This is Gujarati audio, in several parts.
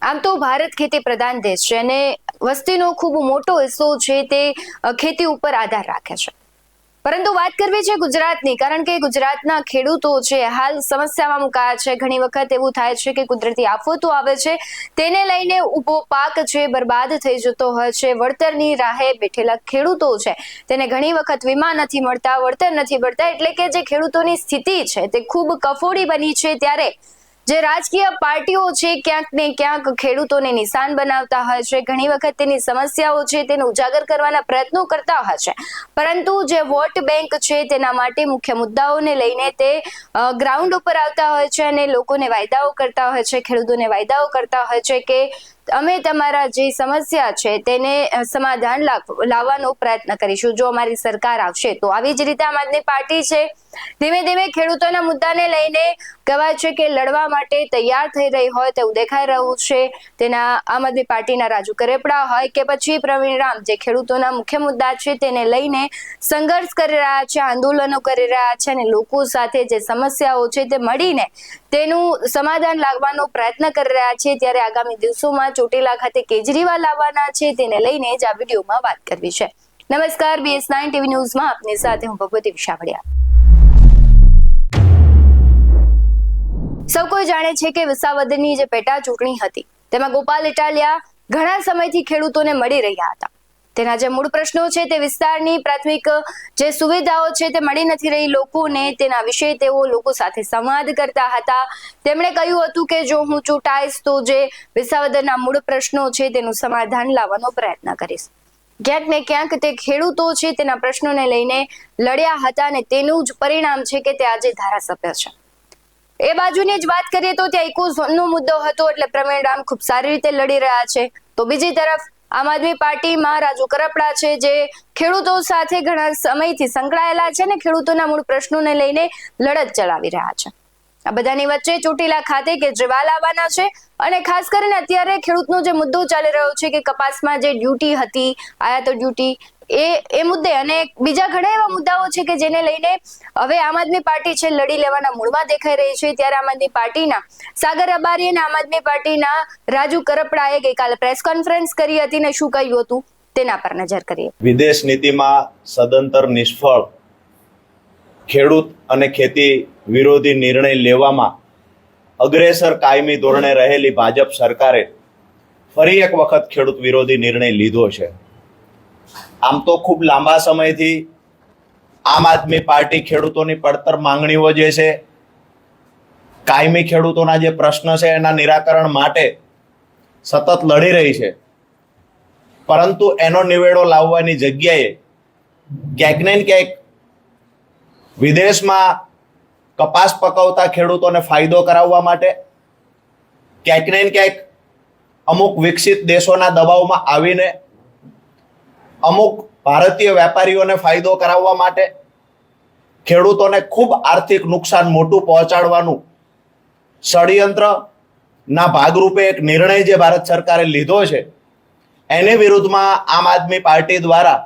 આમ તો ભારત ખેતી પ્રધાન દેશ છે અને વસ્તીનો ખૂબ મોટો હિસ્સો છે તે ખેતી ઉપર આધાર રાખે છે. પરંતુ વાત કરવી છે ગુજરાતની, કારણ કે ગુજરાતના ખેડૂતો છે હાલ સમસ્યામાં મુકાયા છે. ઘણી વખત એવું થાય છે કે કુદરતી આફતો આવે છે, તેને લઈને ઊભો પાક છે બરબાદ થઈ જતો હોય છે. વળતરની રાહે બેઠેલા ખેડૂતો છે તેને ઘણી વખત વીમા નથી મળતા, વળતર નથી મળતા, એટલે કે જે ખેડૂતોની સ્થિતિ છે તે ખૂબ કફોડી બની છે. ત્યારે જે રાજકીય પાર્ટીઓ છે ક્યાંક ને ક્યાંક ખેડૂતોને નિશાન બનાવતા હોય છે. ઘણી વખત તેની સમસ્યાઓ છે તેને ઉજાગર કરવાના પ્રયત્નો કરતા હોય છે, પરંતુ જે વોટ બેંક છે તેના માટે મુખ્ય મુદ્દાઓને લઈને તે ગ્રાઉન્ડ ઉપર આવતા હોય છે અને લોકોને વાયદાઓ કરતા હોય છે, ખેડૂતોને વાયદાઓ કરતા હોય છે કે અમે તમારા જે સમસ્યા છે તેને સમાધાન લાવવાનો પ્રયત્ન કરીશું જો અમારી સરકાર આવશે તો. આવી જ રીતે આમ આદમી પાર્ટી છે ધીમે ધીમે ખેડૂતોના મુદ્દાને લઈને કહેવાય છે કે લડવા માટે તૈયાર થઈ રહી હોય તેવું દેખાઈ રહ્યું છે. તેના આમ આદમી પાર્ટીના રાજુ કરેપડા હોય કે પછી પ્રવીણ રામ, જે ખેડૂતોના મુખ્ય મુદ્દા છે તેને લઈને સંઘર્ષ કરી રહ્યા છે, આંદોલનો કરી રહ્યા છે અને લોકો સાથે જે સમસ્યાઓ છે તે મળીને તેનું સમાધાન લાવવાનો પ્રયત્ન કરી રહ્યા છે. ત્યારે આગામી દિવસોમાં ચોટીલા ખાતે કેજરીવાલ આવવાના છે તેને લઈને જ આ વિડીયોમાં વાત કરવી છે. નમસ્કાર, BS9 TV ન્યૂઝમાં આપની સાથે હું ભગવતી વિશાવડિયા. સૌ કોઈ જાણે છે કે વિસાવદરની જે પેટા ચૂંટણી હતી તેમાં ગોપાલ ઇટાલિયા ઘણા સમયથી ખેડૂતોને મળી રહ્યા હતા. તેના જે મૂળ પ્રશ્નો છે તે વિસ્તારની પ્રાથમિક જે સુવિધાઓ છે તે મળી નથી રહી લોકોને, તેના વિશે તેઓ લોકો સાથે સંવાદ કરતા હતા. તેમણે કહ્યું હતું કે જો હું ચૂંટાઈશ તો જે વિસાવદરના મૂળ પ્રશ્નો છે તેનું સમાધાન લાવવાનો પ્રયત્ન કરીશ. ક્યાંક ને ક્યાંક તે ખેડૂતો છે તેના પ્રશ્નોને લઈને લડ્યા હતા અને તેનું જ પરિણામ છે કે તે આજે ધારાસભ્ય છે. એ બાજુની જ વાત કરીએ તો ત્યાં ઇકોઝોનનો મુદ્દો હતો એટલે પ્રવીણ રામ ખૂબ સારી રીતે લડી રહ્યા છે. તો બીજી તરફ આમ આદમી પાર્ટીમાં રાજુ કરપડા છે જે ખેડૂતો સાથે ઘણા સમયથી સંકળાયેલા છે અને ખેડૂતોના મૂળ પ્રશ્નોને લઈને લડત ચલાવી રહ્યા છે. આ બધાની વચ્ચે ચોટીલા ખાતે કેજરીવાલ આવવાના છે અને ખાસ કરીને અત્યારે ખેડૂતનો જે મુદ્દો ચાલી રહ્યો છે કે કપાસમાં જે ડ્યુટી હતી, આયાતો ડ્યુટી, એ મુદ્દે અને બીજા ઘણા એવા મુદ્દાઓ છે કે જેને લઈને હવે આમ આદમી પાર્ટી છે લડી લેવાના મૂળમાં દેખાઈ રહી છે. ત્યારે આમ આદમી પાર્ટીના સાગર અબારી અને આમ આદમી પાર્ટીના રાજુ કરપડાએ ગઈકાલે પ્રેસ કોન્ફરન્સ કરી હતી ને શું કહ્યું હતું તેના પર નજર કરીએ. વિદેશ નીતિમાં સદંતર નિષ્ફળ ખેડૂત અને ખેતી વિરોધી નિર્ણય લેવામાં અગ્રેસર કાયમી ધોરણે રહેલી ભાજપ સરકારે ફરી એક વખત ખેડૂત વિરોધી નિર્ણય લીધો છે. આમ તો ખૂબ લાંબા સમયથી આમ આદમી પાર્ટી ખેડૂતોની પડતર માંગણીઓ જે છે, કાયમી ખેડૂતોના જે પ્રશ્ન છે એના નિરાકરણ માટે સતત લડી રહી છે, પરંતુ એનો નિવેડો લાવવાની જગ્યાએ ક્યાંક ને ક્યાંક વિદેશમાં કપાસ પકવતા ખેડૂતોને ફાયદો કરાવવા માટે, ક્યાંક ને ક્યાંક અમુક વિકસિત દેશોના દબાવમાં આવીને અમુક ભારતીય વેપારીઓને ફાયદો કરાવવા માટે, ખેડૂતોને ખૂબ આર્થિક નુકસાન મોટું પહોંચાડવાનું ષડયંત્રના ભાગરૂપે એક નિર્ણય જે ભારત સરકારે લીધો છે એની વિરુદ્ધમાં આમ આદમી પાર્ટી દ્વારા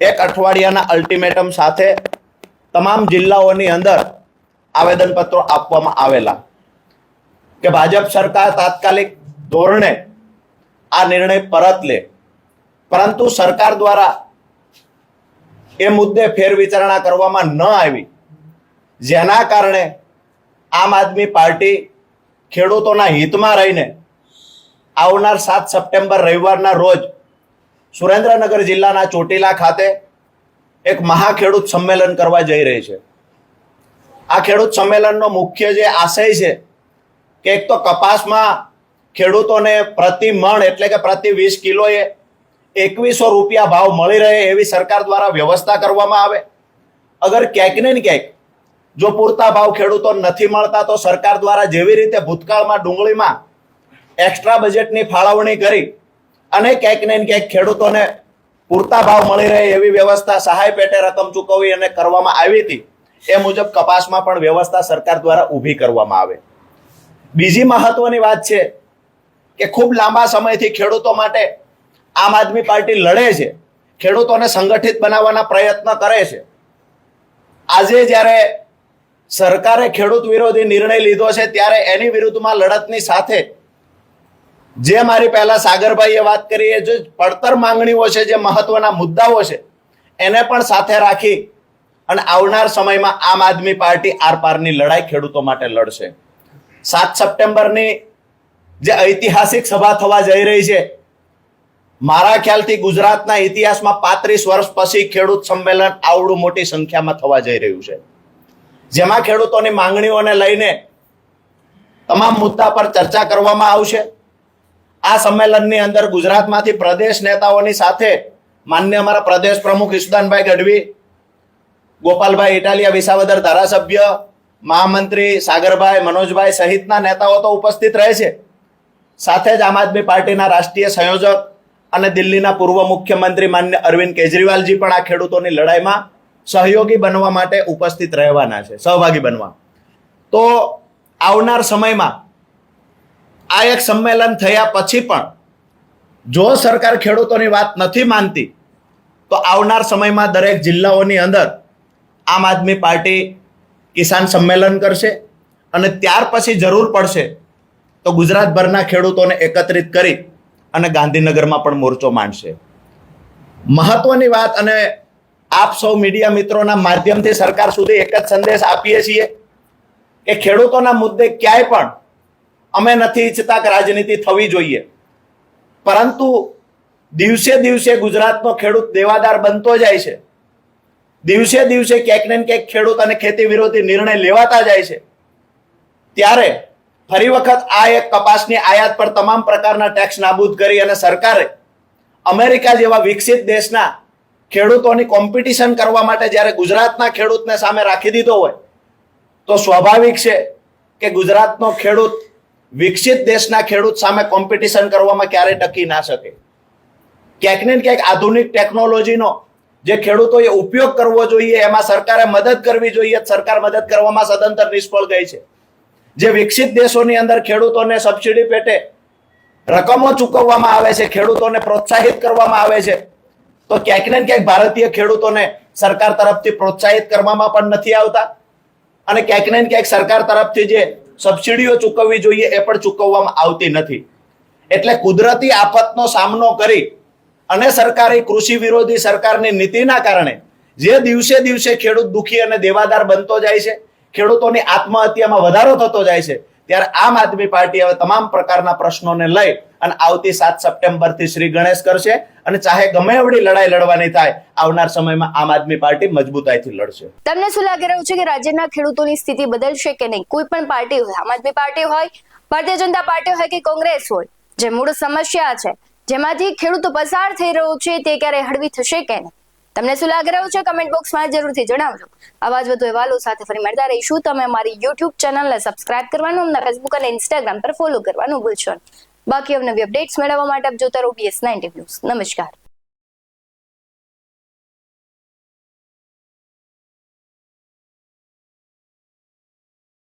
એક અઠવાડિયાના અલ્ટિમેટમ સાથે તમામ જિલ્લાઓની અંદર આવેદનપત્રો આપવામાં આવેલા કે ભાજપ સરકાર તાત્કાલિક ધોરણે આ નિર્ણય પરત લે. પરંતુ સરકાર દ્વારા એ મુદ્દે ફેરવિચારણા કરવામાં ન આવી, જેના કારણે આમ આદમી પાર્ટી ખેડૂતોના હિતમાં રહીને આવનાર 7 સપ્ટેમ્બર રવિવારના રોજ સુરેન્દ્રનગર જિલ્લાના ચોટીલા ખાતે એક મહાખેડૂત સંમેલન કરવા જઈ રહી છે. આ ખેડૂત સંમેલનનો મુખ્ય જે આશય છે કે એક તો કપાસમાં ખેડૂતોને પ્રતિ મણ એટલે કે પ્રતિ 20 કિલોએ 2100 રૂપિયા ભાવ મળી રહે એવી સરકાર દ્વારા વ્યવસ્થા કરવામાં આવે. અગર ક્યાંક ને ક્યાંક જો પૂરતા ભાવ ખેડૂતો નથી મળતા તો સરકાર દ્વારા જેવી રીતે ભૂતકાળમાં ડુંગળીમાં એક્સ્ટ્રા બજેટની ફાળવણી કરી અને ક્યાંક ને ક્યાંક ખેડૂતોને પૂરતા ભાવ મળી રહે એવી વ્યવસ્થા સહાય પેટે રકમ ચૂકવવી અને કરવામાં આવી હતી, એ મુજબ કપાસમાં પણ વ્યવસ્થા સરકાર દ્વારા ઊભી કરવામાં આવે. બીજી મહત્વની વાત છે કે ખૂબ લાંબા સમયથી ખેડૂતો માટે આમ આદમી પાર્ટી લડે છે, ખેડૂતોને સંગઠિત બનાવવાના પ્રયત્ન કરે છે. આજે જ્યારે સરકારે ખેડૂત વિરોધી નિર્ણય લીધો છે ત્યારે એની વિરુદ્ધમાં લડતની સાથે જે મારી પહેલા સાગરભાઈએ વાત કરી, એ જે પડતર માંગણીઓ છે, જે મહત્વના મુદ્દાઓ છે, એને પણ સાથે રાખી અને આવનાર સમયમાં આમ આદમી પાર્ટી આરપારની લડાઈ ખેડૂતો માટે લડશે. 7 સપ્ટેમ્બરની જે ઐતિહાસિક સભા થવા જઈ રહી છે, મારા ખ્યાલથી ગુજરાતના ઇતિહાસમાં 35 વર્ષ પછી ખેડૂત સંમેલન આવડું મોટી સંખ્યામાં થવા જઈ રહ્યું છે, જેમાં ખેડૂતોની માંગણીઓને લઈને તમામ મુદ્દા પર ચર્ચા કરવામાં આવશે. આ સંમેલનની અંદર ગુજરાતમાંથી પ્રદેશ નેતાઓની સાથે માન્ય અમારા પ્રદેશ પ્રમુખ ઈશુદાનભાઈ ગઢવી, ગોપાલભાઈ ઇટાલિયા વિસાવદર ધારાસભ્ય, મહામંત્રી સાગરભાઈ, મનોજભાઈ સહિતના નેતાઓ તો ઉપસ્થિત રહે છે. સાથે જ આમ આદમી પાર્ટીના રાષ્ટ્રીય સંયોજક અને દિલ્હીના પૂર્વ મુખ્યમંત્રી માન્ય અરવિંદ કેજરીવાલજી પણ આ ખેડૂતોની લડાઈમાં સહયોગી બનવા માટે ઉપસ્થિત રહેવાના છે, સહભાગી બનવા. તો આવનાર સમયમાં આ એક સંમેલન થયા પછી પણ જો સરકાર ખેડૂતોની વાત નથી માનતી, તો આવનાર સમયમાં દરેક જિલ્લાઓની અંદર આમ આદમી પાર્ટી કિસાન સંમેલન કરશે અને ત્યાર પછી જરૂર પડશે તો ગુજરાતભરના ખેડૂતોને એકત્રિત કરી અને ગાંધીનગરમાં પણ મોરચો માંડશે. મહત્વની વાત, અને આપ સૌ મીડિયા મિત્રોના માધ્યમથી સરકાર સુધી એક જ સંદેશ આપીએ છીએ કે ખેડૂતોના મુદ્દે ક્યાંય પણ અમે નથી ઈચ્છતા કે રાજનીતિ થવી જોઈએ, પરંતુ દિવસે દિવસે ગુજરાતનો ખેડૂત દેવાદાર બનતો જાય છે. દિવસે દિવસે ક્યાંક ને ક્યાંક ખેડૂત અને ખેતી વિરોધી નિર્ણય લેવાતા જાય છે. ત્યારે ફરી વખત આ એક કપાસની આયાત પર તમામ પ્રકારના ટેક્સ નાબૂદ કરી અને સરકારે અમેરિકા જેવા વિકસિત દેશના ખેડૂતોની કોમ્પિટિશન કરવા માટે જ્યારે ગુજરાતના ખેડૂતને સામે રાખી દીધો હોય, તો સ્વાભાવિક છે કે ગુજરાતનો ખેડૂત વિકસિત દેશના ખેડૂત સામે કોમ્પિટિશન કરવામાં ક્યારેય ટકી ના શકે. ક્યાંક ને ક્યાંક આધુનિક ટેકનોલોજીનો જે ખેડૂતોએ ઉપયોગ કરવો જોઈએ, એમાં સરકારે મદદ કરવી જોઈએ. સરકાર મદદ કરવામાં સદંતર નિષ્ફળ ગઈ છે. જે વિકસિત દેશોની અંદર ખેડૂતોને સબસિડી પેટે રકમો ચૂકવવામાં આવે છે, ખેડૂતોને પ્રોત્સાહિત કરવામાં આવે છે, તો ક્યાંક ને ક્યાંક ભારતીય ખેડૂતોને સરકાર તરફથી પ્રોત્સાહિત કરવામાં પણ નથી આવતા અને ક્યાંક ને ક્યાંક સરકાર તરફથી જે સબસિડીઓ ચૂકવવી જોઈએ એ પણ ચૂકવવામાં આવતી નથી. એટલે કુદરતી આફતનો સામનો કરી અને સરકારી કૃષિ વિરોધી સરકારની નીતિના કારણે જે દિવસે દિવસે ખેડૂત દુખી અને દેવાદાર બનતો જાય છે, ખેડૂતોની આત્મહત્યામાં વધારો થતો જાય છે, ત્યારે આમ આદમી પાર્ટી હવે તમામ પ્રકારના પ્રશ્નોને લઈ અને આવતી 7 સપ્ટેમ્બરથી શ્રી ગણેશ કરશે અને ચાહે ગમે એવડી લડાઈ લડવાની થાય, આવનાર સમયમાં આમ આદમી પાર્ટી મજબૂતાઈથી લડશે. તમને શું લાગી રહ્યું છે કે રાજ્યના ખેડૂતોની સ્થિતિ બદલશે કે નહીં? કોઈ પણ પાર્ટી હોય, આમ આદમી પાર્ટી હોય, ભારતીય જનતા પાર્ટી હોય કે કોંગ્રેસ હોય, જે મૂળ સમસ્યા છે જેમાંથી ખેડૂતો પસાર થઈ રહ્યો છે તે ક્યારે હળવી થશે કે નહીં? તમને શું લાગી રહ્યું છે? કમેન્ટ બોક્સમાં જરૂરથી જણાવજો. આવા જ વધુ અહેવાલો સાથે ફરી મળતા રહીશું. તમે અમારી YouTube ચેનલને સબસ્ક્રાઇબ કરવાનું, અમને Facebook અને Instagram પર ફોલો કરવાનું ભૂલશો નહીં. બાકી અવનવી અપડેટ્સ મેળવવા માટે આપ જોતા રહો BS19 ન્યૂઝ. નમસ્કાર.